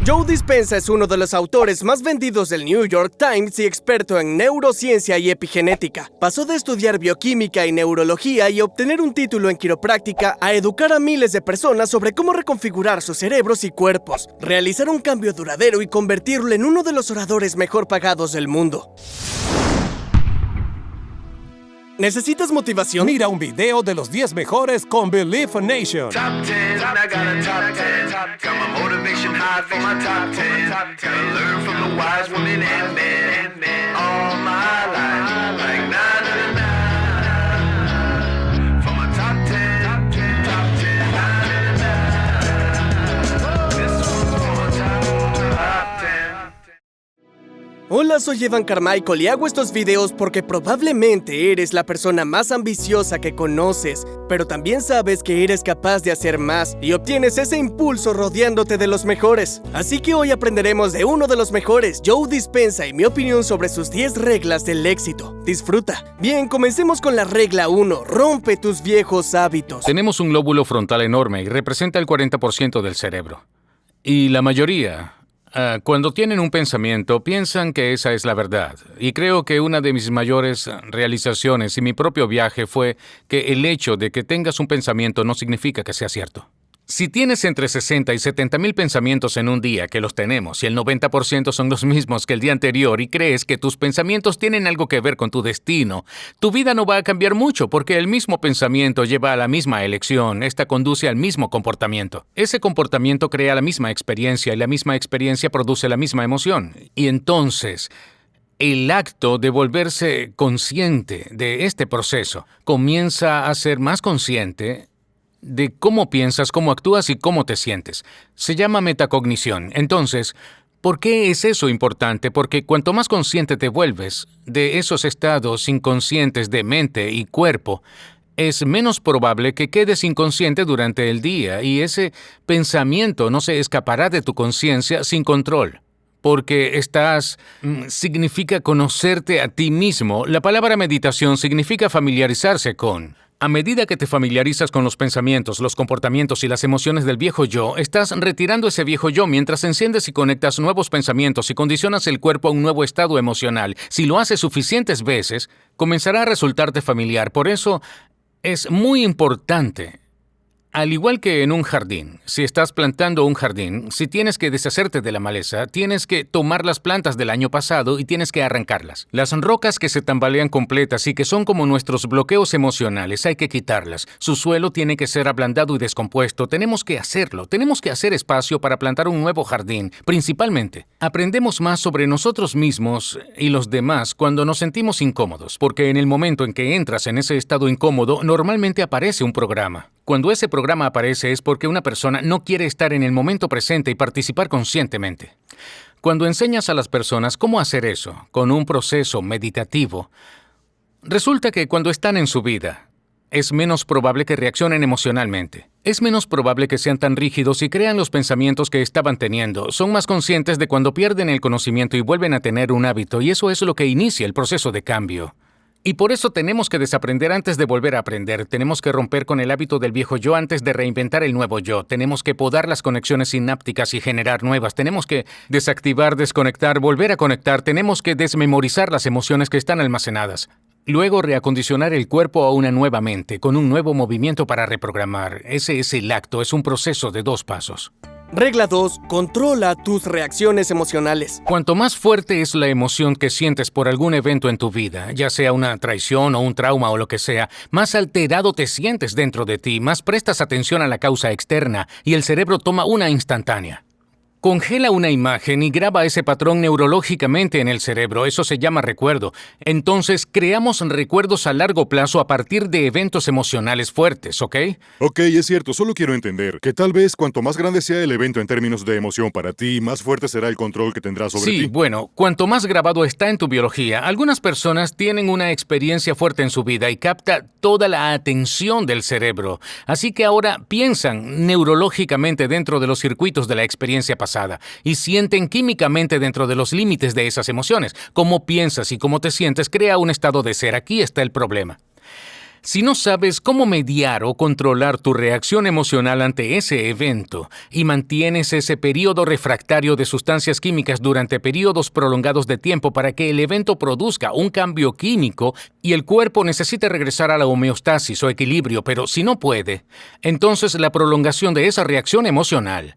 Joe Dispenza es uno de los autores más vendidos del New York Times y experto en neurociencia y epigenética. Pasó de estudiar bioquímica y neurología y obtener un título en quiropráctica a educar a miles de personas sobre cómo reconfigurar sus cerebros y cuerpos, realizar un cambio duradero y convertirlo en uno de los oradores mejor pagados del mundo. ¿Necesitas motivación? Mira un video de los 10 mejores con Believe Nation. Top 10, I got a top 10. Got my motivation high for my top 10. Gotta learn from the wise women and men. All my life, like na na na na. For my top 10, top 10, na na na. This one's for my top 10. Hola, soy Evan Carmichael y hago estos videos porque probablemente eres la persona más ambiciosa que conoces, pero también sabes que eres capaz de hacer más y obtienes ese impulso rodeándote de los mejores. Así que hoy aprenderemos de uno de los mejores, Joe Dispenza, y mi opinión sobre sus 10 reglas del éxito. Disfruta. Bien, comencemos con la regla 1. Rompe tus viejos hábitos. Tenemos un lóbulo frontal enorme y representa el 40% del cerebro. Y la mayoría, cuando tienen un pensamiento, piensan que esa es la verdad. Y creo que una de mis mayores realizaciones y mi propio viaje fue que el hecho de que tengas un pensamiento no significa que sea cierto. Si tienes entre 60 y 70 mil pensamientos en un día, que los tenemos, y el 90% son los mismos que el día anterior, y crees que tus pensamientos tienen algo que ver con tu destino, tu vida no va a cambiar mucho, porque el mismo pensamiento lleva a la misma elección, esta conduce al mismo comportamiento. Ese comportamiento crea la misma experiencia, y la misma experiencia produce la misma emoción. Y entonces, el acto de volverse consciente de este proceso comienza a ser más consciente de cómo piensas, cómo actúas y cómo te sientes. Se llama metacognición. Entonces, ¿por qué es eso importante? Porque cuanto más consciente te vuelves de esos estados inconscientes de mente y cuerpo, es menos probable que quedes inconsciente durante el día y ese pensamiento no se escapará de tu conciencia sin control. Porque significa conocerte a ti mismo. La palabra meditación significa familiarizarse con. A medida que te familiarizas con los pensamientos, los comportamientos y las emociones del viejo yo, estás retirando ese viejo yo mientras enciendes y conectas nuevos pensamientos y condicionas el cuerpo a un nuevo estado emocional. Si lo haces suficientes veces, comenzará a resultarte familiar. Por eso es muy importante. Al igual que en un jardín, si estás plantando un jardín, si tienes que deshacerte de la maleza, tienes que tomar las plantas del año pasado y tienes que arrancarlas. Las rocas que se tambalean completas y que son como nuestros bloqueos emocionales, hay que quitarlas. Su suelo tiene que ser ablandado y descompuesto. Tenemos que hacerlo. Tenemos que hacer espacio para plantar un nuevo jardín. Principalmente, aprendemos más sobre nosotros mismos y los demás cuando nos sentimos incómodos, porque en el momento en que entras en ese estado incómodo, normalmente aparece un programa. Cuando ese programa aparece es porque una persona no quiere estar en el momento presente y participar conscientemente. Cuando enseñas a las personas cómo hacer eso, con un proceso meditativo, resulta que cuando están en su vida, es menos probable que reaccionen emocionalmente. Es menos probable que sean tan rígidos y crean los pensamientos que estaban teniendo. Son más conscientes de cuando pierden el conocimiento y vuelven a tener un hábito, y eso es lo que inicia el proceso de cambio. Y por eso tenemos que desaprender antes de volver a aprender. Tenemos que romper con el hábito del viejo yo antes de reinventar el nuevo yo. Tenemos que podar las conexiones sinápticas y generar nuevas. Tenemos que desactivar, desconectar, volver a conectar. Tenemos que desmemorizar las emociones que están almacenadas. Luego reacondicionar el cuerpo a una nueva mente, con un nuevo movimiento para reprogramar. Ese es el acto, es un proceso de 2 pasos. Regla 2. Controla tus reacciones emocionales. Cuanto más fuerte es la emoción que sientes por algún evento en tu vida, ya sea una traición o un trauma o lo que sea, más alterado te sientes dentro de ti, más prestas atención a la causa externa y el cerebro toma una instantánea. Congela una imagen y graba ese patrón neurológicamente en el cerebro. Eso se llama recuerdo. Entonces, creamos recuerdos a largo plazo a partir de eventos emocionales fuertes, ¿ok? Ok, es cierto. Solo quiero entender que tal vez cuanto más grande sea el evento en términos de emoción para ti, más fuerte será el control que tendrás sobre ti. Sí, bueno, cuanto más grabado está en tu biología, algunas personas tienen una experiencia fuerte en su vida y capta toda la atención del cerebro. Así que ahora piensan neurológicamente dentro de los circuitos de la experiencia pasada y sienten químicamente dentro de los límites de esas emociones. Cómo piensas y cómo te sientes crea un estado de ser. Aquí está el problema. Si no sabes cómo mediar o controlar tu reacción emocional ante ese evento y mantienes ese periodo refractario de sustancias químicas durante periodos prolongados de tiempo para que el evento produzca un cambio químico y el cuerpo necesite regresar a la homeostasis o equilibrio, pero si no puede, entonces la prolongación de esa reacción emocional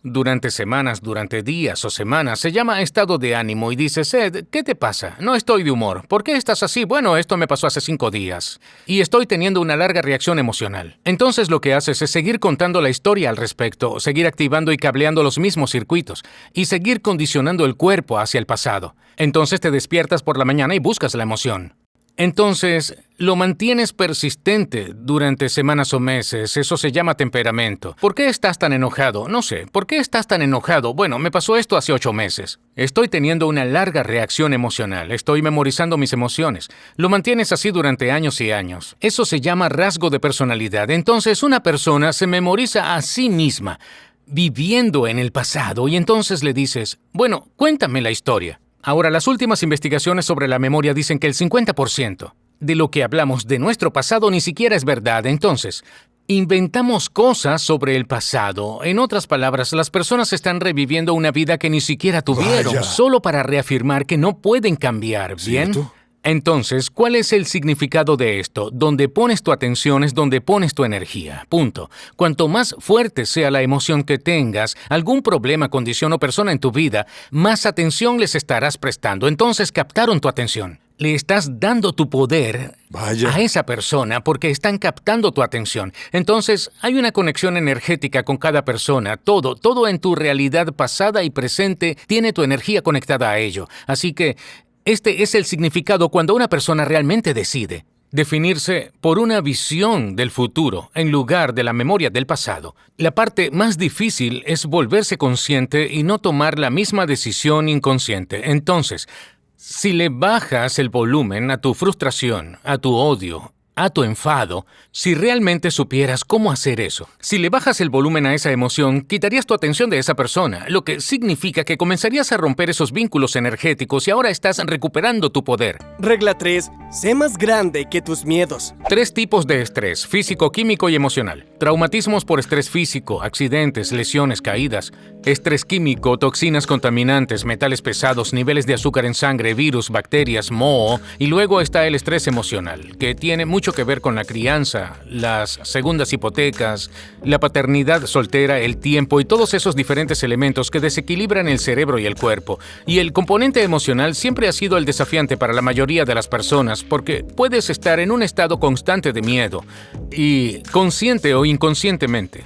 durante semanas, durante días o semanas, se llama estado de ánimo y dices, Ed, ¿qué te pasa? No estoy de humor. ¿Por qué estás así? Bueno, esto me pasó hace 5 días. Y estoy teniendo una larga reacción emocional. Entonces lo que haces es seguir contando la historia al respecto, seguir activando y cableando los mismos circuitos, y seguir condicionando el cuerpo hacia el pasado. Entonces te despiertas por la mañana y buscas la emoción. Entonces, lo mantienes persistente durante semanas o meses. Eso se llama temperamento. ¿Por qué estás tan enojado? No sé. ¿Por qué estás tan enojado? Bueno, me pasó esto hace 8 meses. Estoy teniendo una larga reacción emocional. Estoy memorizando mis emociones. Lo mantienes así durante años y años. Eso se llama rasgo de personalidad. Entonces, una persona se memoriza a sí misma, viviendo en el pasado, y entonces le dices, bueno, cuéntame la historia. Ahora, las últimas investigaciones sobre la memoria dicen que el 50% de lo que hablamos de nuestro pasado ni siquiera es verdad. Entonces, inventamos cosas sobre el pasado. En otras palabras, las personas están reviviendo una vida que ni siquiera tuvieron, Vaya. solo para reafirmar que no pueden cambiar, ¿bien? ¿Cierto? Entonces, ¿cuál es el significado de esto? Donde pones tu atención es donde pones tu energía. Punto. Cuanto más fuerte sea la emoción que tengas, algún problema, condición o persona en tu vida, más atención les estarás prestando. Entonces captaron tu atención. Le estás dando tu poder Vaya. a esa persona porque están captando tu atención. Entonces, hay una conexión energética con cada persona. Todo en tu realidad pasada y presente tiene tu energía conectada a ello. Así que este es el significado cuando una persona realmente decide definirse por una visión del futuro en lugar de la memoria del pasado. La parte más difícil es volverse consciente y no tomar la misma decisión inconsciente. Entonces, si le bajas el volumen a tu frustración, a tu odio, a tu enfado, si realmente supieras cómo hacer eso, si le bajas el volumen a esa emoción, quitarías tu atención de esa persona, lo que significa que comenzarías a romper esos vínculos energéticos y ahora estás recuperando tu poder. Regla 3. Sé más grande que tus miedos. 3 tipos de estrés: físico, químico y emocional. Traumatismos por estrés físico, accidentes, lesiones, caídas. Estrés químico, toxinas contaminantes, metales pesados, niveles de azúcar en sangre, virus, bacterias, moho. Y luego está el estrés emocional, que tiene mucho que ver con la crianza, las segundas hipotecas, la paternidad soltera, el tiempo y todos esos diferentes elementos que desequilibran el cerebro y el cuerpo. Y el componente emocional siempre ha sido el desafiante para la mayoría de las personas, porque puedes estar en un estado constante de miedo, y consciente o inconscientemente.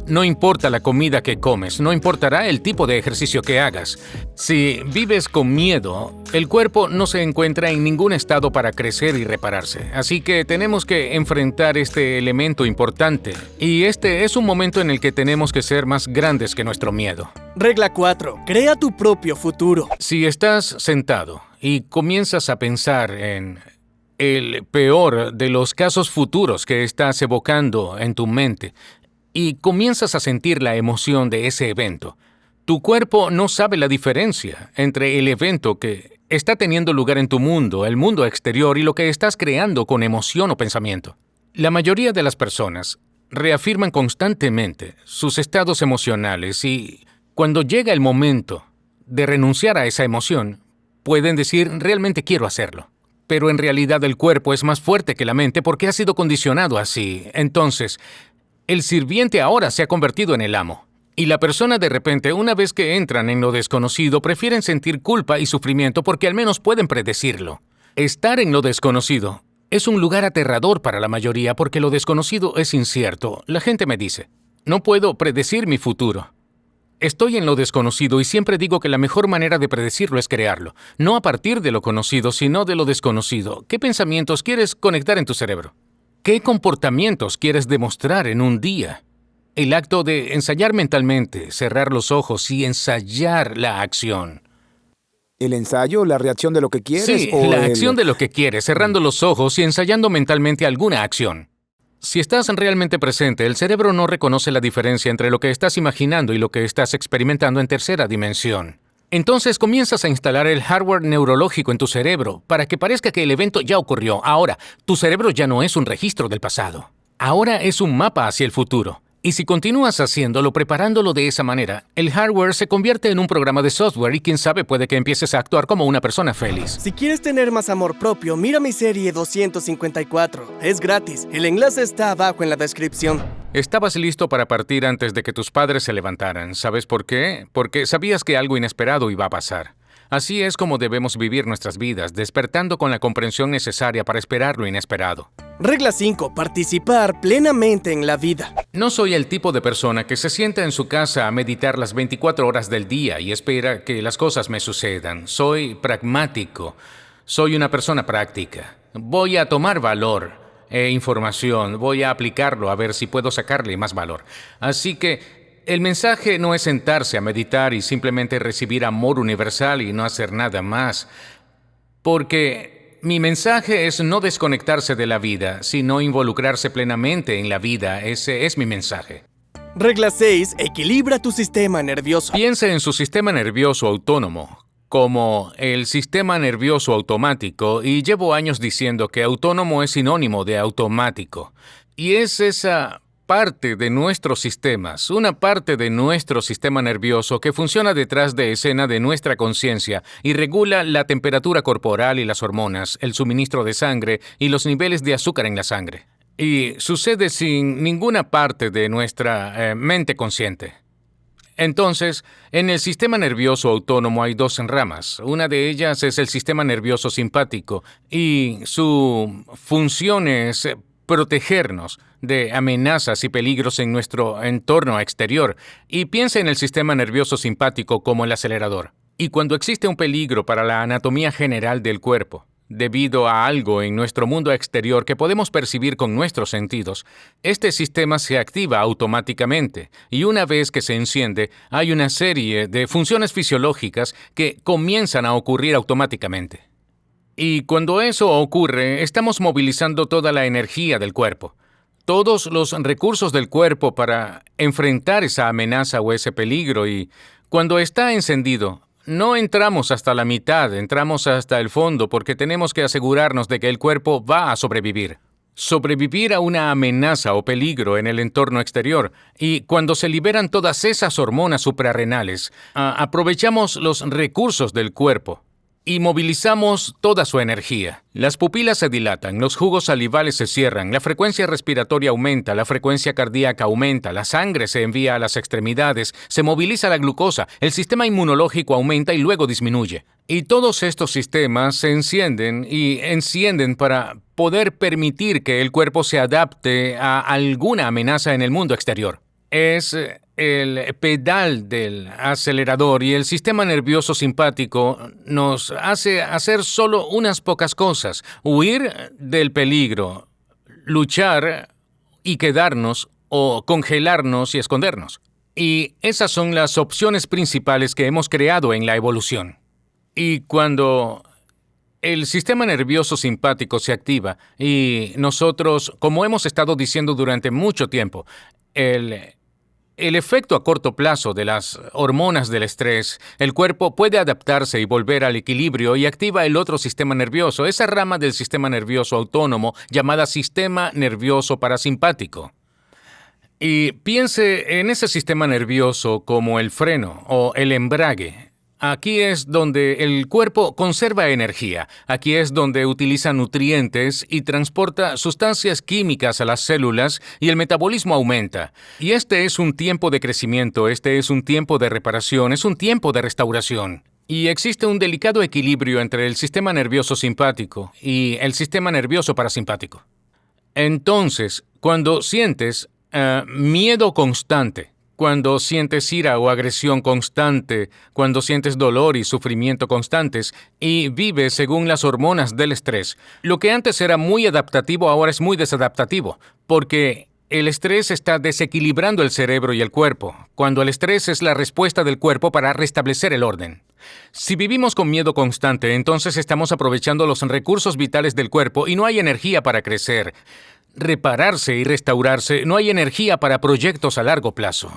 No importa la comida que comes, no importará el tipo de ejercicio que hagas. Si vives con miedo, el cuerpo no se encuentra en ningún estado para crecer y repararse. Así que tenemos que enfrentar este elemento importante. Y este es un momento en el que tenemos que ser más grandes que nuestro miedo. Regla 4. Crea tu propio futuro. Si estás sentado y comienzas a pensar en el peor de los casos futuros que estás evocando en tu mente, y comienzas a sentir la emoción de ese evento, tu cuerpo no sabe la diferencia entre el evento que está teniendo lugar en tu mundo, el mundo exterior, y lo que estás creando con emoción o pensamiento. La mayoría de las personas reafirman constantemente sus estados emocionales y cuando llega el momento de renunciar a esa emoción, pueden decir, realmente quiero hacerlo. Pero en realidad el cuerpo es más fuerte que la mente porque ha sido condicionado así. Entonces, el sirviente ahora se ha convertido en el amo. Y la persona de repente, una vez que entran en lo desconocido, prefieren sentir culpa y sufrimiento porque al menos pueden predecirlo. Estar en lo desconocido es un lugar aterrador para la mayoría porque lo desconocido es incierto. La gente me dice, no puedo predecir mi futuro. Estoy en lo desconocido y siempre digo que la mejor manera de predecirlo es crearlo. No a partir de lo conocido, sino de lo desconocido. ¿Qué pensamientos quieres conectar en tu cerebro? ¿Qué comportamientos quieres demostrar en un día? El acto de ensayar mentalmente, cerrar los ojos y ensayar la acción. ¿El ensayo, la reacción de lo que quieres? Sí, la acción de lo que quieres, cerrando los ojos y ensayando mentalmente alguna acción. Si estás realmente presente, el cerebro no reconoce la diferencia entre lo que estás imaginando y lo que estás experimentando en tercera dimensión. Entonces comienzas a instalar el hardware neurológico en tu cerebro para que parezca que el evento ya ocurrió. Ahora, tu cerebro ya no es un registro del pasado. Ahora es un mapa hacia el futuro. Y si continúas haciéndolo, preparándolo de esa manera, el hardware se convierte en un programa de software y quién sabe puede que empieces a actuar como una persona feliz. Si quieres tener más amor propio, mira mi serie 254. Es gratis. El enlace está abajo en la descripción. Estabas listo para partir antes de que tus padres se levantaran. ¿Sabes por qué? Porque sabías que algo inesperado iba a pasar. Así es como debemos vivir nuestras vidas, despertando con la comprensión necesaria para esperar lo inesperado. Regla 5. Participar plenamente en la vida. No soy el tipo de persona que se sienta en su casa a meditar las 24 horas del día y espera que las cosas me sucedan. Soy pragmático. Soy una persona práctica. Voy a tomar valor e información. Voy a aplicarlo a ver si puedo sacarle más valor. Así que el mensaje no es sentarse a meditar y simplemente recibir amor universal y no hacer nada más. Porque mi mensaje es no desconectarse de la vida, sino involucrarse plenamente en la vida. Ese es mi mensaje. Regla 6. Equilibra tu sistema nervioso. Piense en su sistema nervioso autónomo como el sistema nervioso automático, y llevo años diciendo que autónomo es sinónimo de automático. Y es esa parte de nuestros sistemas, una parte de nuestro sistema nervioso que funciona detrás de escena de nuestra conciencia y regula la temperatura corporal y las hormonas, el suministro de sangre y los niveles de azúcar en la sangre. Y sucede sin ninguna parte de nuestra mente consciente. Entonces, en el sistema nervioso autónomo hay dos ramas. Una de ellas es el sistema nervioso simpático y su función es protegernos de amenazas y peligros en nuestro entorno exterior. Y piensa en el sistema nervioso simpático como el acelerador. Y cuando existe un peligro para la anatomía general del cuerpo, debido a algo en nuestro mundo exterior que podemos percibir con nuestros sentidos, este sistema se activa automáticamente y una vez que se enciende, hay una serie de funciones fisiológicas que comienzan a ocurrir automáticamente. Y cuando eso ocurre, estamos movilizando toda la energía del cuerpo, todos los recursos del cuerpo para enfrentar esa amenaza o ese peligro, y cuando está encendido, no entramos hasta la mitad, entramos hasta el fondo porque tenemos que asegurarnos de que el cuerpo va a sobrevivir. Sobrevivir a una amenaza o peligro en el entorno exterior. Y cuando se liberan todas esas hormonas suprarrenales, aprovechamos los recursos del cuerpo y movilizamos toda su energía. Las pupilas se dilatan, los jugos salivales se cierran, la frecuencia respiratoria aumenta, la frecuencia cardíaca aumenta, la sangre se envía a las extremidades, se moviliza la glucosa, el sistema inmunológico aumenta y luego disminuye. Y todos estos sistemas se encienden para poder permitir que el cuerpo se adapte a alguna amenaza en el mundo exterior. Es el pedal del acelerador y el sistema nervioso simpático nos hace hacer solo unas pocas cosas: huir del peligro, luchar y quedarnos, o congelarnos y escondernos. Y esas son las opciones principales que hemos creado en la evolución. Y cuando el sistema nervioso simpático se activa y nosotros, como hemos estado diciendo durante mucho tiempo, el efecto a corto plazo de las hormonas del estrés, el cuerpo puede adaptarse y volver al equilibrio y activa el otro sistema nervioso, esa rama del sistema nervioso autónomo llamada sistema nervioso parasimpático. Y piense en ese sistema nervioso como el freno o el embrague. Aquí es donde el cuerpo conserva energía, aquí es donde utiliza nutrientes y transporta sustancias químicas a las células y el metabolismo aumenta. Y este es un tiempo de crecimiento, este es un tiempo de reparación, es un tiempo de restauración. Y existe un delicado equilibrio entre el sistema nervioso simpático y el sistema nervioso parasimpático. Entonces, cuando sientes miedo constante, cuando sientes ira o agresión constante, cuando sientes dolor y sufrimiento constantes y vives según las hormonas del estrés, lo que antes era muy adaptativo ahora es muy desadaptativo, porque el estrés está desequilibrando el cerebro y el cuerpo, cuando el estrés es la respuesta del cuerpo para restablecer el orden. Si vivimos con miedo constante, entonces estamos aprovechando los recursos vitales del cuerpo y no hay energía para crecer, repararse y restaurarse, no hay energía para proyectos a largo plazo.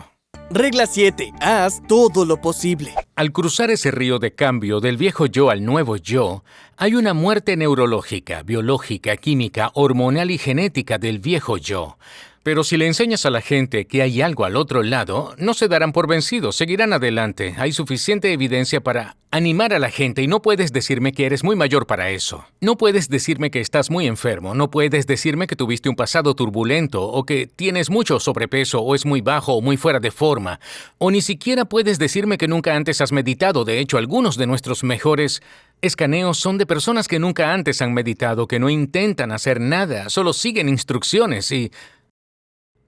Regla 7. Haz todo lo posible. Al cruzar ese río de cambio del viejo yo al nuevo yo, hay una muerte neurológica, biológica, química, hormonal y genética del viejo yo. Pero si le enseñas a la gente que hay algo al otro lado, no se darán por vencidos, seguirán adelante. Hay suficiente evidencia para animar a la gente y no puedes decirme que eres muy mayor para eso. No puedes decirme que estás muy enfermo, no puedes decirme que tuviste un pasado turbulento o que tienes mucho sobrepeso o es muy bajo o muy fuera de forma. O ni siquiera puedes decirme que nunca antes has meditado. De hecho, algunos de nuestros mejores escaneos son de personas que nunca antes han meditado, que no intentan hacer nada, solo siguen instrucciones y...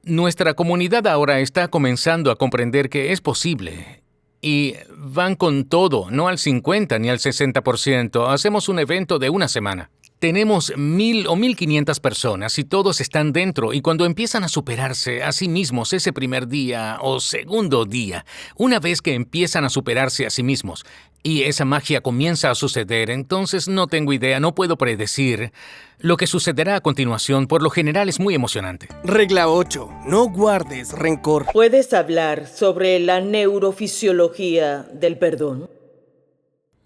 Nuestra comunidad ahora está comenzando a comprender que es posible. Y van con todo, no al 50 ni al 60%. Hacemos un evento de una semana. Tenemos 1,000 o 1,500 personas y todos están dentro. Y cuando empiezan a superarse a sí mismos ese primer día o segundo día, una vez que empiezan a superarse a sí mismos y esa magia comienza a suceder, entonces no tengo idea, no puedo predecir lo que sucederá a continuación. Por lo general es muy emocionante. Regla 8. No guardes rencor. ¿Puedes hablar sobre la neurofisiología del perdón?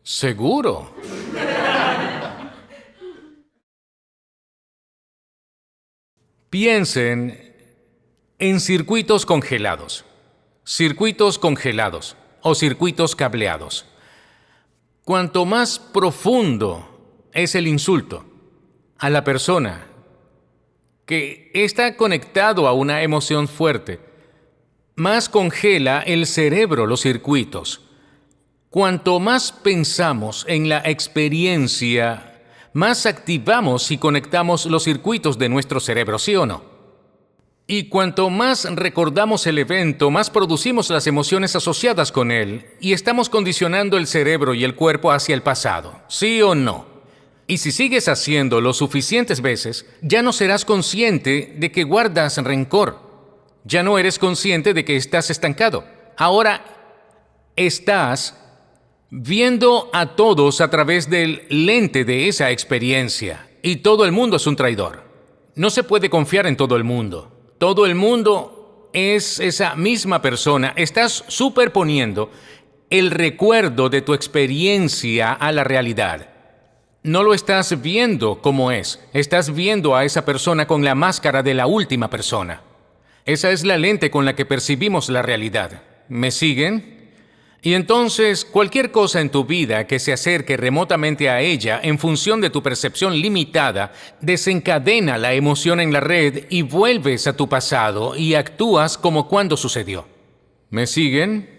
Seguro. Piensen en circuitos congelados o circuitos cableados. Cuanto más profundo es el insulto a la persona que está conectado a una emoción fuerte, más congela el cerebro los circuitos. Cuanto más pensamos en la experiencia, más activamos y conectamos los circuitos de nuestro cerebro, ¿sí o no? Y cuanto más recordamos el evento, más producimos las emociones asociadas con él y estamos condicionando el cerebro y el cuerpo hacia el pasado, ¿sí o no? Y si sigues haciendo lo suficientes veces, ya no serás consciente de que guardas rencor. Ya no eres consciente de que estás estancado. Ahora estás viendo a todos a través del lente de esa experiencia. Y todo el mundo es un traidor. No se puede confiar en todo el mundo. Todo el mundo es esa misma persona. Estás superponiendo el recuerdo de tu experiencia a la realidad. No lo estás viendo como es. Estás viendo a esa persona con la máscara de la última persona. Esa es la lente con la que percibimos la realidad. ¿Me siguen? Y entonces, cualquier cosa en tu vida que se acerque remotamente a ella en función de tu percepción limitada, desencadena la emoción en la red y vuelves a tu pasado y actúas como cuando sucedió. ¿Me siguen?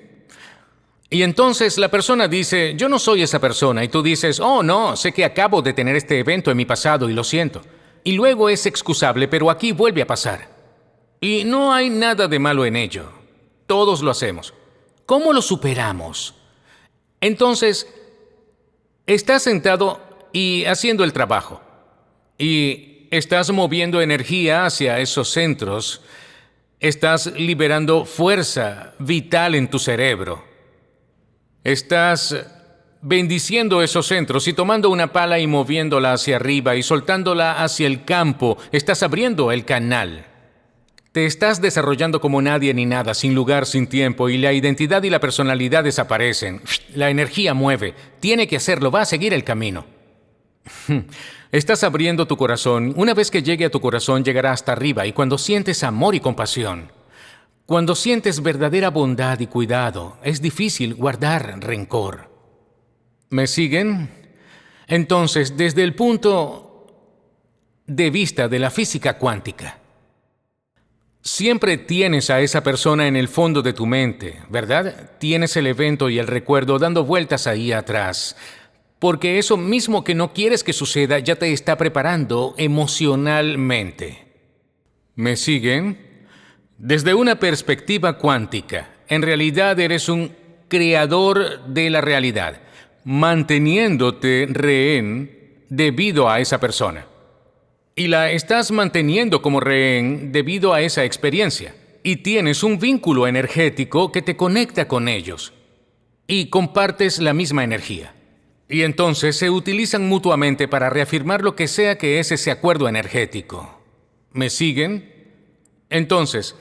Y entonces la persona dice, yo no soy esa persona, y tú dices, oh no, sé que acabo de tener este evento en mi pasado y lo siento. Y luego es excusable, pero aquí vuelve a pasar. Y no hay nada de malo en ello. Todos lo hacemos. ¿Cómo lo superamos? Entonces, estás sentado y haciendo el trabajo. Y estás moviendo energía hacia esos centros. Estás liberando fuerza vital en tu cerebro. Estás bendiciendo esos centros y tomando una pala y moviéndola hacia arriba y soltándola hacia el campo. Estás abriendo el canal. Te estás desarrollando como nadie ni nada, sin lugar, sin tiempo, y la identidad y la personalidad desaparecen. La energía mueve. Tiene que hacerlo, va a seguir el camino. Estás abriendo tu corazón. Una vez que llegue a tu corazón, llegará hasta arriba, y cuando sientes amor y compasión, cuando sientes verdadera bondad y cuidado, es difícil guardar rencor. ¿Me siguen? Entonces, desde el punto de vista de la física cuántica, siempre tienes a esa persona en el fondo de tu mente, ¿verdad? Tienes el evento y el recuerdo dando vueltas ahí atrás, porque eso mismo que no quieres que suceda ya te está preparando emocionalmente. ¿Me siguen? Desde una perspectiva cuántica, en realidad eres un creador de la realidad, manteniéndote rehén debido a esa persona. Y la estás manteniendo como rehén debido a esa experiencia. Y tienes un vínculo energético que te conecta con ellos. Y compartes la misma energía. Y entonces se utilizan mutuamente para reafirmar lo que sea que es ese acuerdo energético. ¿Me siguen? Entonces,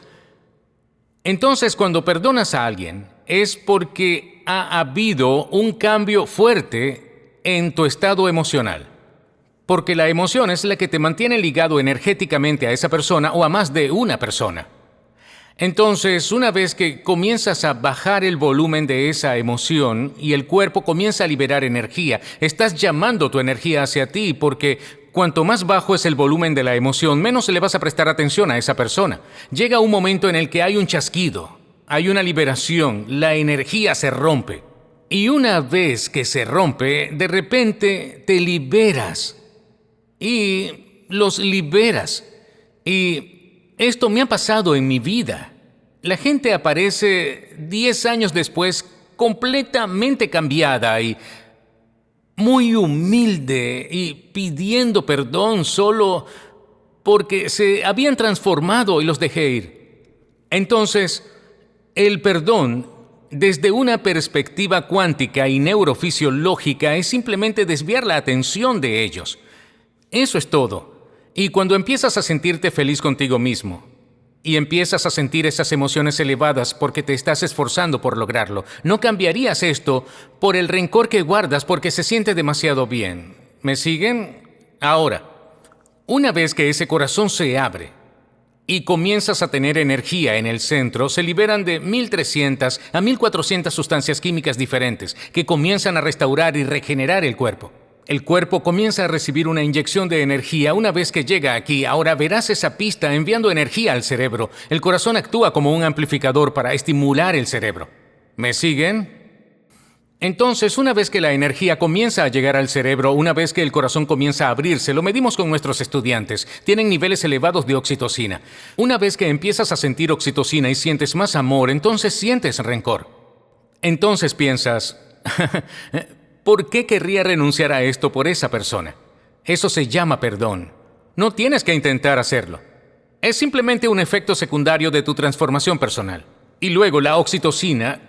Entonces, cuando perdonas a alguien, es porque ha habido un cambio fuerte en tu estado emocional. Porque la emoción es la que te mantiene ligado energéticamente a esa persona o a más de una persona. Entonces, una vez que comienzas a bajar el volumen de esa emoción y el cuerpo comienza a liberar energía, estás llamando tu energía hacia ti porque cuanto más bajo es el volumen de la emoción, menos le vas a prestar atención a esa persona. Llega un momento en el que hay un chasquido, hay una liberación, la energía se rompe. Y una vez que se rompe, de repente te liberas y los liberas. Y esto me ha pasado en mi vida. La gente aparece 10 años después completamente cambiada y muy humilde y pidiendo perdón solo porque se habían transformado y los dejé ir. Entonces, el perdón, desde una perspectiva cuántica y neurofisiológica, es simplemente desviar la atención de ellos. Eso es todo. Y cuando empiezas a sentirte feliz contigo mismo y empiezas a sentir esas emociones elevadas porque te estás esforzando por lograrlo, no cambiarías esto por el rencor que guardas porque se siente demasiado bien. ¿Me siguen? Ahora, una vez que ese corazón se abre y comienzas a tener energía en el centro, se liberan de 1.300 a 1.400 sustancias químicas diferentes que comienzan a restaurar y regenerar el cuerpo. El cuerpo comienza a recibir una inyección de energía una vez que llega aquí. Ahora verás esa pista enviando energía al cerebro. El corazón actúa como un amplificador para estimular el cerebro. ¿Me siguen? Entonces, una vez que la energía comienza a llegar al cerebro, una vez que el corazón comienza a abrirse, lo medimos con nuestros estudiantes, tienen niveles elevados de oxitocina. Una vez que empiezas a sentir oxitocina y sientes más amor, entonces sientes rencor. Entonces piensas, ¿por qué querría renunciar a esto por esa persona? Eso se llama perdón. No tienes que intentar hacerlo. Es simplemente un efecto secundario de tu transformación personal. Y luego la oxitocina,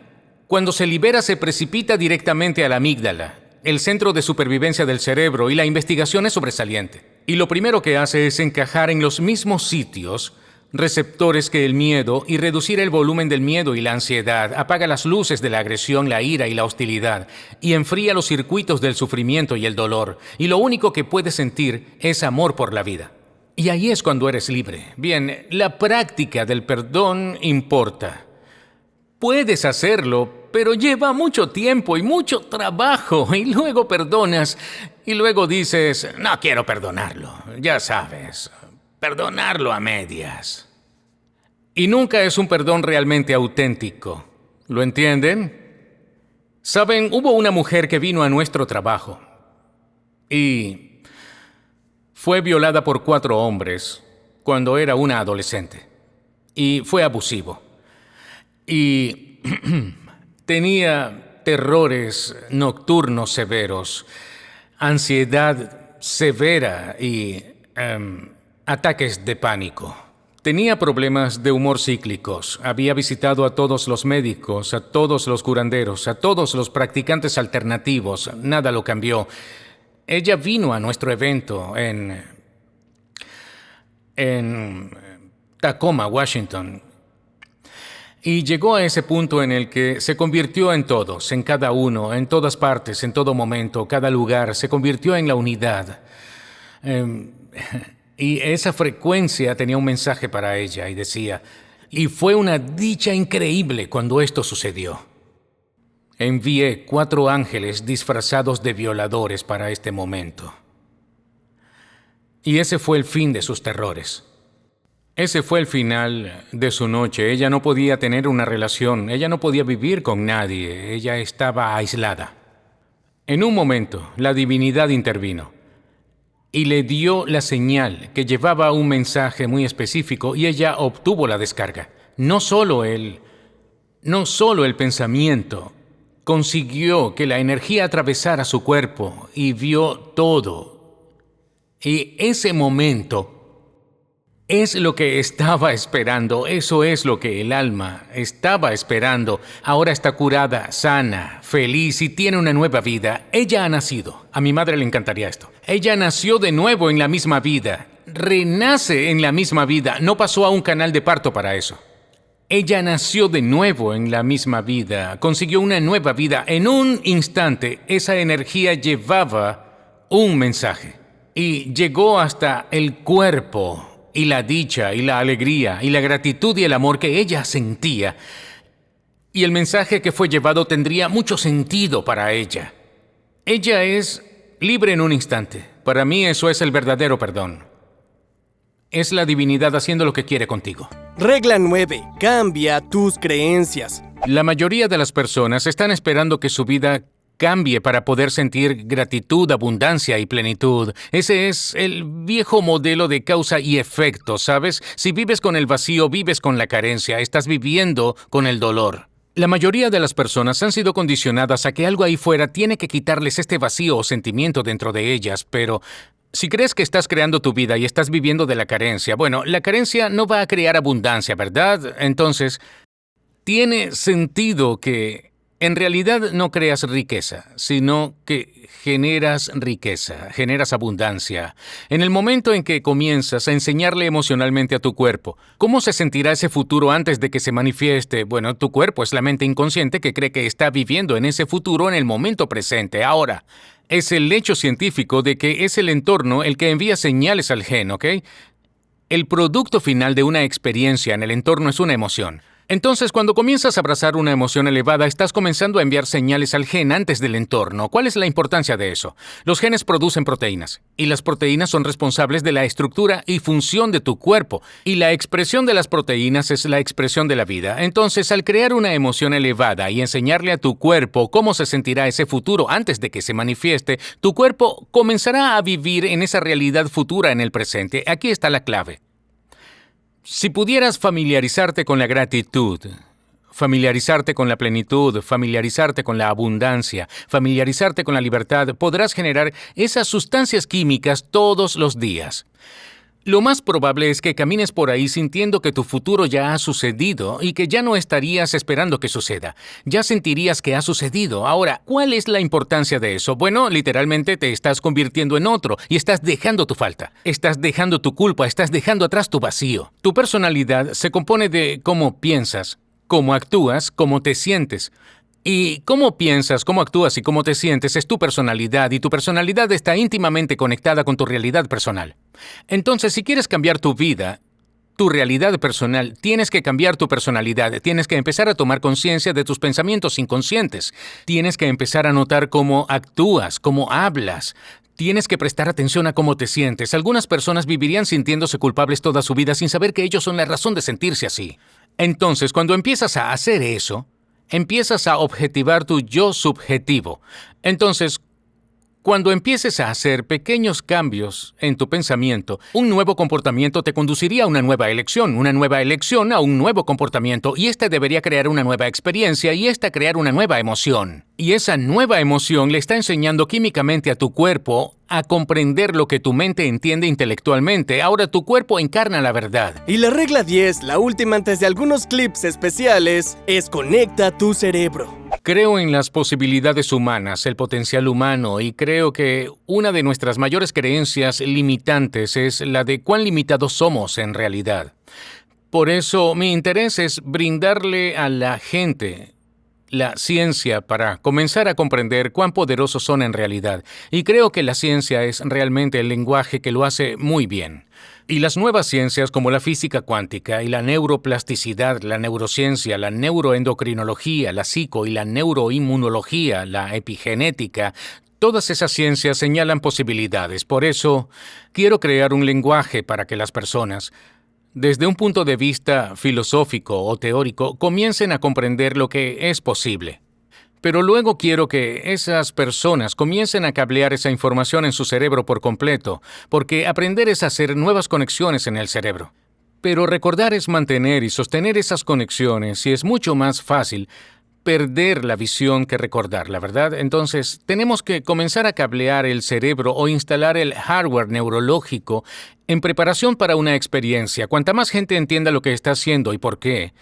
cuando se libera, se precipita directamente a la amígdala, el centro de supervivencia del cerebro, y la investigación es sobresaliente. Y lo primero que hace es encajar en los mismos sitios receptores que el miedo y reducir el volumen del miedo y la ansiedad, apaga las luces de la agresión, la ira y la hostilidad, y enfría los circuitos del sufrimiento y el dolor, y lo único que puedes sentir es amor por la vida. Y ahí es cuando eres libre. Bien, la práctica del perdón importa. Puedes hacerlo, pero lleva mucho tiempo y mucho trabajo, y luego perdonas, y luego dices, no quiero perdonarlo, ya sabes, perdonarlo a medias. Y nunca es un perdón realmente auténtico. ¿Lo entienden? Saben, hubo una mujer que vino a nuestro trabajo y fue violada por 4 hombres cuando era una adolescente. Y fue abusivo. Y tenía terrores nocturnos severos, ansiedad severa y ataques de pánico. Tenía problemas de humor cíclicos. Había visitado a todos los médicos, a todos los curanderos, a todos los practicantes alternativos. Nada lo cambió. Ella vino a nuestro evento en Tacoma, Washington. Y llegó a ese punto en el que se convirtió en todos, en cada uno, en todas partes, en todo momento, cada lugar. Se convirtió en la unidad. Y esa frecuencia tenía un mensaje para ella y decía, y fue una dicha increíble cuando esto sucedió. Envié 4 ángeles disfrazados de violadores para este momento. Y ese fue el fin de sus terrores. Ese fue el final de su noche. Ella no podía tener una relación, ella no podía vivir con nadie, ella estaba aislada. En un momento, la divinidad intervino y le dio la señal que llevaba un mensaje muy específico y ella obtuvo la descarga. No solo el pensamiento consiguió que la energía atravesara su cuerpo y vio todo. Y ese momento es lo que estaba esperando, eso es lo que el alma estaba esperando. Ahora está curada, sana, feliz y tiene una nueva vida. Ella ha nacido. A mi madre le encantaría esto. Ella nació de nuevo en la misma vida. Renace en la misma vida. No pasó a un canal de parto para eso. Ella nació de nuevo en la misma vida, consiguió una nueva vida. En un instante, esa energía llevaba un mensaje y llegó hasta el cuerpo y la dicha y la alegría y la gratitud y el amor que ella sentía. Y el mensaje que fue llevado tendría mucho sentido para ella. Ella es libre en un instante. Para mí eso es el verdadero perdón. Es la divinidad haciendo lo que quiere contigo. Regla 9. Cambia tus creencias. La mayoría de las personas están esperando que su vida cambie para poder sentir gratitud, abundancia y plenitud. Ese es el viejo modelo de causa y efecto, ¿sabes? Si vives con el vacío, vives con la carencia, estás viviendo con el dolor. La mayoría de las personas han sido condicionadas a que algo ahí fuera tiene que quitarles este vacío o sentimiento dentro de ellas, pero si crees que estás creando tu vida y estás viviendo de la carencia, bueno, la carencia no va a crear abundancia, ¿verdad? Entonces, tiene sentido que en realidad no creas riqueza, sino que generas riqueza, generas abundancia. En el momento en que comienzas a enseñarle emocionalmente a tu cuerpo cómo se sentirá ese futuro antes de que se manifieste, bueno, tu cuerpo es la mente inconsciente que cree que está viviendo en ese futuro en el momento presente. Ahora, es el hecho científico de que es el entorno el que envía señales al gen, ¿ok? El producto final de una experiencia en el entorno es una emoción. Entonces, cuando comienzas a abrazar una emoción elevada, estás comenzando a enviar señales al gen antes del entorno. ¿Cuál es la importancia de eso? Los genes producen proteínas, y las proteínas son responsables de la estructura y función de tu cuerpo, y la expresión de las proteínas es la expresión de la vida. Entonces, al crear una emoción elevada y enseñarle a tu cuerpo cómo se sentirá ese futuro antes de que se manifieste, tu cuerpo comenzará a vivir en esa realidad futura en el presente. Aquí está la clave. Si pudieras familiarizarte con la gratitud, familiarizarte con la plenitud, familiarizarte con la abundancia, familiarizarte con la libertad, podrás generar esas sustancias químicas todos los días. Lo más probable es que camines por ahí sintiendo que tu futuro ya ha sucedido y que ya no estarías esperando que suceda. Ya sentirías que ha sucedido. Ahora, ¿cuál es la importancia de eso? Bueno, literalmente te estás convirtiendo en otro y estás dejando tu falta. Estás dejando tu culpa, estás dejando atrás tu vacío. Tu personalidad se compone de cómo piensas, cómo actúas, cómo te sientes. Y cómo piensas, cómo actúas y cómo te sientes es tu personalidad, y tu personalidad está íntimamente conectada con tu realidad personal. Entonces, si quieres cambiar tu vida, tu realidad personal, tienes que cambiar tu personalidad, tienes que empezar a tomar conciencia de tus pensamientos inconscientes, tienes que empezar a notar cómo actúas, cómo hablas. Tienes que prestar atención a cómo te sientes. Algunas personas vivirían sintiéndose culpables toda su vida sin saber que ellos son la razón de sentirse así. Entonces, cuando empiezas a hacer eso, empiezas a objetivar tu yo subjetivo. Entonces, cuando empieces a hacer pequeños cambios en tu pensamiento, un nuevo comportamiento te conduciría a una nueva elección a un nuevo comportamiento, y esta debería crear una nueva experiencia, y esta crear una nueva emoción. Y esa nueva emoción le está enseñando químicamente a tu cuerpo a comprender lo que tu mente entiende intelectualmente. Ahora tu cuerpo encarna la verdad. Y la regla 10, la última antes de algunos clips especiales, es conecta tu cerebro. Creo en las posibilidades humanas, el potencial humano, y creo que una de nuestras mayores creencias limitantes es la de cuán limitados somos en realidad. Por eso mi interés es brindarle a la gente la ciencia para comenzar a comprender cuán poderosos son en realidad. Y creo que la ciencia es realmente el lenguaje que lo hace muy bien. Y las nuevas ciencias como la física cuántica y la neuroplasticidad, la neurociencia, la neuroendocrinología, la psico y la neuroinmunología, la epigenética, todas esas ciencias señalan posibilidades. Por eso, quiero crear un lenguaje para que las personas, desde un punto de vista filosófico o teórico, comiencen a comprender lo que es posible. Pero luego quiero que esas personas comiencen a cablear esa información en su cerebro por completo, porque aprender es hacer nuevas conexiones en el cerebro. Pero recordar es mantener y sostener esas conexiones, y es mucho más fácil perder la visión que recordarla, ¿verdad? Entonces, tenemos que comenzar a cablear el cerebro o instalar el hardware neurológico en preparación para una experiencia. Cuanta más gente entienda lo que está haciendo y por qué,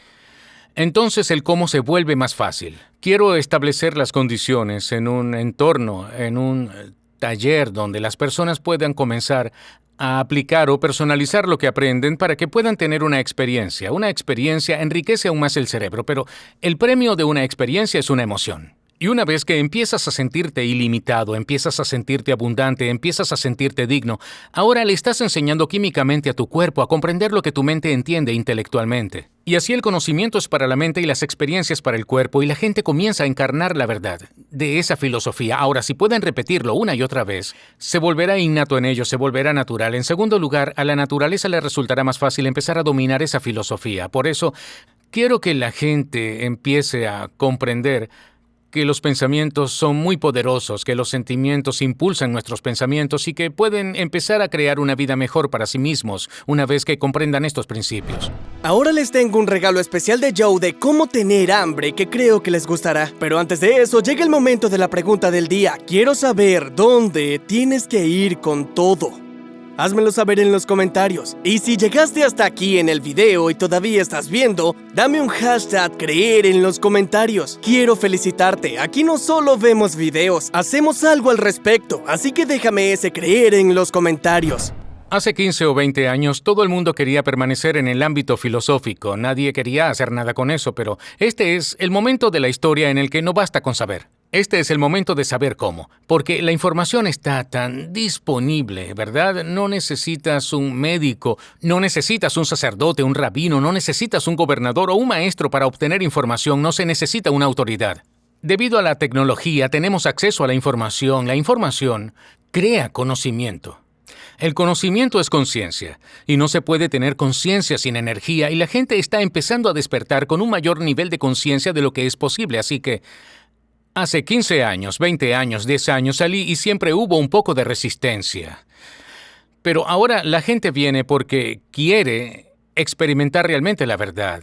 entonces el cómo se vuelve más fácil. Quiero establecer las condiciones en un entorno, en un taller donde las personas puedan comenzar a aplicar o personalizar lo que aprenden para que puedan tener una experiencia. Una experiencia enriquece aún más el cerebro, pero el premio de una experiencia es una emoción. Y una vez que empiezas a sentirte ilimitado, empiezas a sentirte abundante, empiezas a sentirte digno, ahora le estás enseñando químicamente a tu cuerpo a comprender lo que tu mente entiende intelectualmente. Y así el conocimiento es para la mente y las experiencias para el cuerpo, y la gente comienza a encarnar la verdad de esa filosofía. Ahora, si pueden repetirlo una y otra vez, se volverá innato en ellos, se volverá natural. En segundo lugar, a la naturaleza le resultará más fácil empezar a dominar esa filosofía. Por eso, quiero que la gente empiece a comprender que los pensamientos son muy poderosos, que los sentimientos impulsan nuestros pensamientos y que pueden empezar a crear una vida mejor para sí mismos una vez que comprendan estos principios. Ahora les tengo un regalo especial de Joe de cómo tener hambre que creo que les gustará. Pero antes de eso, llega el momento de la pregunta del día. Quiero saber dónde tienes que ir con todo. Házmelo saber en los comentarios. Y si llegaste hasta aquí en el video y todavía estás viendo, dame un hashtag creer en los comentarios. Quiero felicitarte. Aquí no solo vemos videos, hacemos algo al respecto. Así que déjame ese creer en los comentarios. Hace 15 o 20 años, todo el mundo quería permanecer en el ámbito filosófico. Nadie quería hacer nada con eso, pero este es el momento de la historia en el que no basta con saber. Este es el momento de saber cómo, porque la información está tan disponible, ¿verdad? No necesitas un médico, no necesitas un sacerdote, un rabino, no necesitas un gobernador o un maestro para obtener información, no se necesita una autoridad. Debido a la tecnología, tenemos acceso a la información. La información crea conocimiento. El conocimiento es conciencia, y no se puede tener conciencia sin energía, y la gente está empezando a despertar con un mayor nivel de conciencia de lo que es posible, así que hace 15 años, 20 años, 10 años salí y siempre hubo un poco de resistencia. Pero ahora la gente viene porque quiere experimentar realmente la verdad.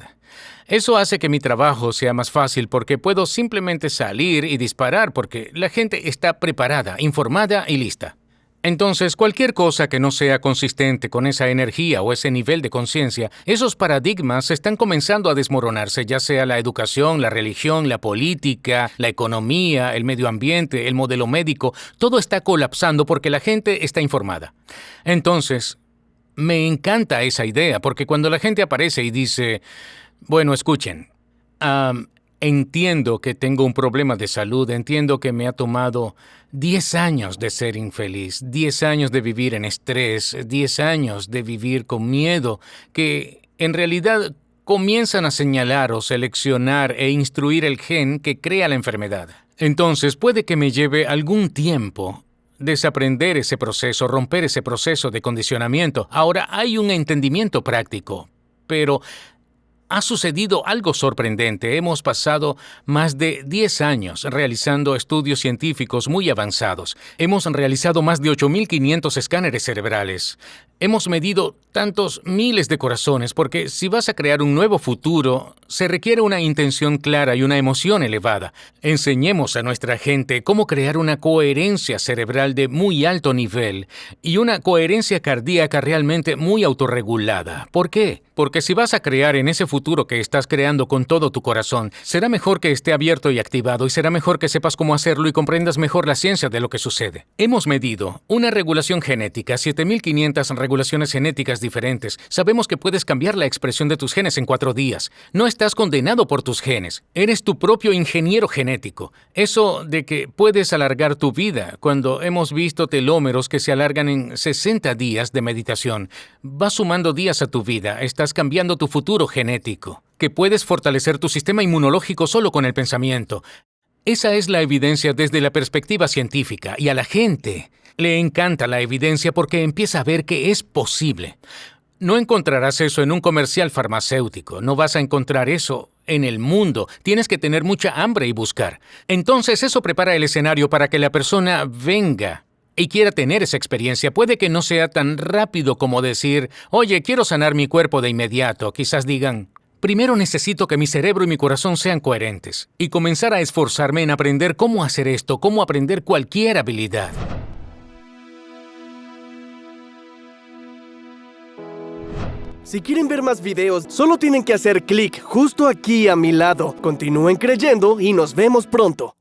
Eso hace que mi trabajo sea más fácil porque puedo simplemente salir y disparar porque la gente está preparada, informada y lista. Entonces, cualquier cosa que no sea consistente con esa energía o ese nivel de conciencia, esos paradigmas están comenzando a desmoronarse, ya sea la educación, la religión, la política, la economía, el medio ambiente, el modelo médico, todo está colapsando porque la gente está informada. Entonces, me encanta esa idea, porque cuando la gente aparece y dice, bueno, escuchen, entiendo que tengo un problema de salud, entiendo que me ha tomado 10 años de ser infeliz, 10 años de vivir en estrés, 10 años de vivir con miedo, que en realidad comienzan a señalar o seleccionar e instruir el gen que crea la enfermedad. Entonces puede que me lleve algún tiempo desaprender ese proceso, romper ese proceso de condicionamiento. Ahora hay un entendimiento práctico, pero ha sucedido algo sorprendente. Hemos pasado más de 10 años realizando estudios científicos muy avanzados. Hemos realizado más de 8.500 escáneres cerebrales. Hemos medido tantos miles de corazones porque si vas a crear un nuevo futuro, se requiere una intención clara y una emoción elevada. Enseñemos a nuestra gente cómo crear una coherencia cerebral de muy alto nivel y una coherencia cardíaca realmente muy autorregulada. ¿Por qué? Porque si vas a crear en ese futuro que estás creando con todo tu corazón, será mejor que esté abierto y activado y será mejor que sepas cómo hacerlo y comprendas mejor la ciencia de lo que sucede. Hemos medido una regulación genética, 7.500 regulaciones genéticas diferentes. Sabemos que puedes cambiar la expresión de tus genes en 4 días. No estás condenado por tus genes. Eres tu propio ingeniero genético. Eso de que puedes alargar tu vida, cuando hemos visto telómeros que se alargan en 60 días de meditación, vas sumando días a tu vida. Estás cambiando tu futuro genético. Que puedes fortalecer tu sistema inmunológico solo con el pensamiento. Esa es la evidencia desde la perspectiva científica, y a la gente le encanta la evidencia porque empieza a ver que es posible. No encontrarás eso en un comercial farmacéutico, no vas a encontrar eso en el mundo. Tienes que tener mucha hambre y buscar. Entonces eso prepara el escenario para que la persona venga y quiera tener esa experiencia. Puede que no sea tan rápido como decir, oye, quiero sanar mi cuerpo de inmediato. Quizás digan, primero necesito que mi cerebro y mi corazón sean coherentes y comenzar a esforzarme en aprender cómo hacer esto, cómo aprender cualquier habilidad. Si quieren ver más videos, solo tienen que hacer clic justo aquí a mi lado. Continúen creyendo y nos vemos pronto.